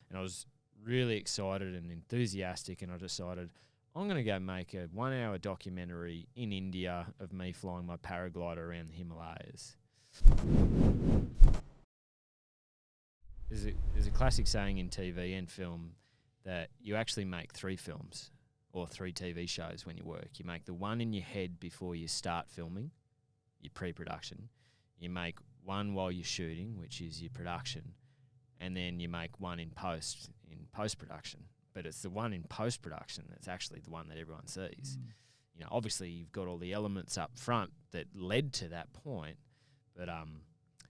And I was really excited and enthusiastic, and I decided I'm going to go make a 1 hour documentary in India of me flying my paraglider around the Himalayas. There's a classic saying in TV and film that you actually make 3 films or 3 TV shows when you work. You make the one in your head before you start filming, your pre-production. You make one while you're shooting, which is your production. And then you make one in post-production. But it's the one in post-production that's actually the one that everyone sees. You know, obviously you've got all the elements up front that led to that point. But,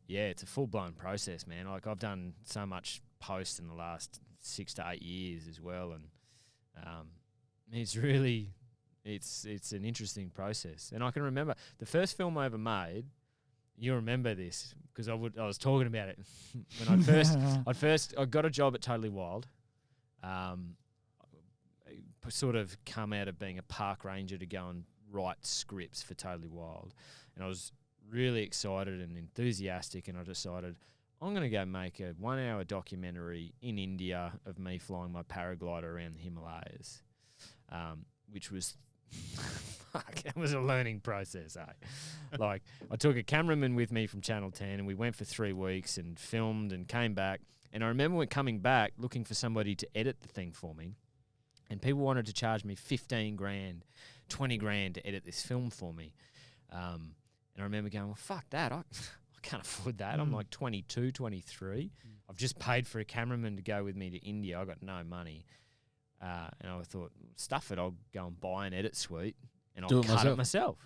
yeah, it's a full-blown process, man. Like, I've done so much post in the last 6 to 8 years as well. And it's really, it's an interesting process. And I can remember the first film I ever made, you remember this, because I was talking about it when I got a job at Totally Wild. I sort of come out of being a park ranger to go and write scripts for Totally Wild, and I was really excited and enthusiastic, and I decided I'm going to go make a 1 hour documentary in India of me flying my paraglider around the Himalayas, which was fuck, it was a learning process, eh? Like, I took a cameraman with me from Channel 10 and we went for 3 weeks and filmed and came back. And I remember when coming back looking for somebody to edit the thing for me, and people wanted to charge me 15 grand, 20 grand to edit this film for me. And I remember going, well, fuck that. I can't afford that. I'm like 22, 23. I've just paid for a cameraman to go with me to India. I got no money. And I thought, stuff it, I'll go and buy an edit suite and I'll cut it myself.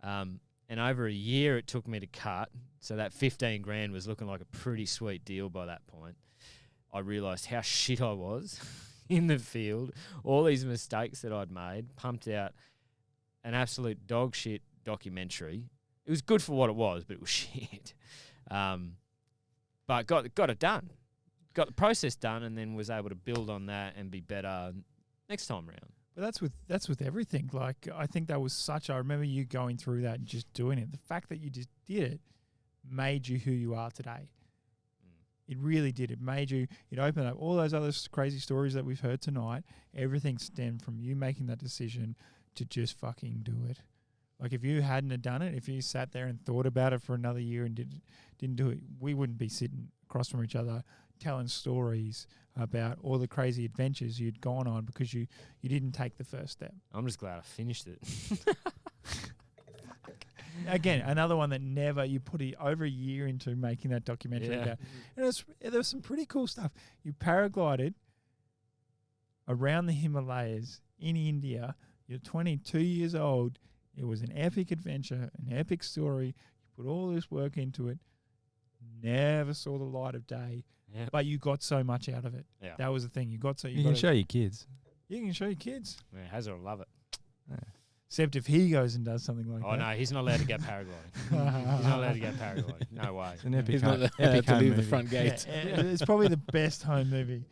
And over a year it took me to cut, so that 15 grand was looking like a pretty sweet deal by that point. I realised how shit I was in the field, all these mistakes that I'd made, pumped out an absolute dog shit documentary. It was good for what it was, but it was shit. But got it done. Got the process done, and then was able to build on that and be better next time around. But that's with everything. Like, I think that was I remember you going through that and just doing it. The fact that you just did it made you who you are today. It really did. It made you, it opened up all those other crazy stories that we've heard tonight. Everything stemmed from you making that decision to just fucking do it. Like, if you hadn't have done it, if you sat there and thought about it for another year and didn't do it, we wouldn't be sitting across from each other telling stories about all the crazy adventures you'd gone on because you didn't take the first step. I'm just glad I finished it. Again, another one that you put over a year into making that documentary about. And there was some pretty cool stuff. You paraglided around the Himalayas in India. You're 22 years old. It was an epic adventure, an epic story. You put all this work into it. Never saw the light of day. Yep. But you got so much out of it. Yeah. That was the thing. You can show your kids. You can show your kids. Yeah, Hazard will love it. Yeah. Except if he goes and does something like that. Oh, no, he's not allowed to go paragliding. He's not allowed to go paragliding. No way. It's an epic he's not allowed to leave the front gate. Yeah, it's probably the best home movie.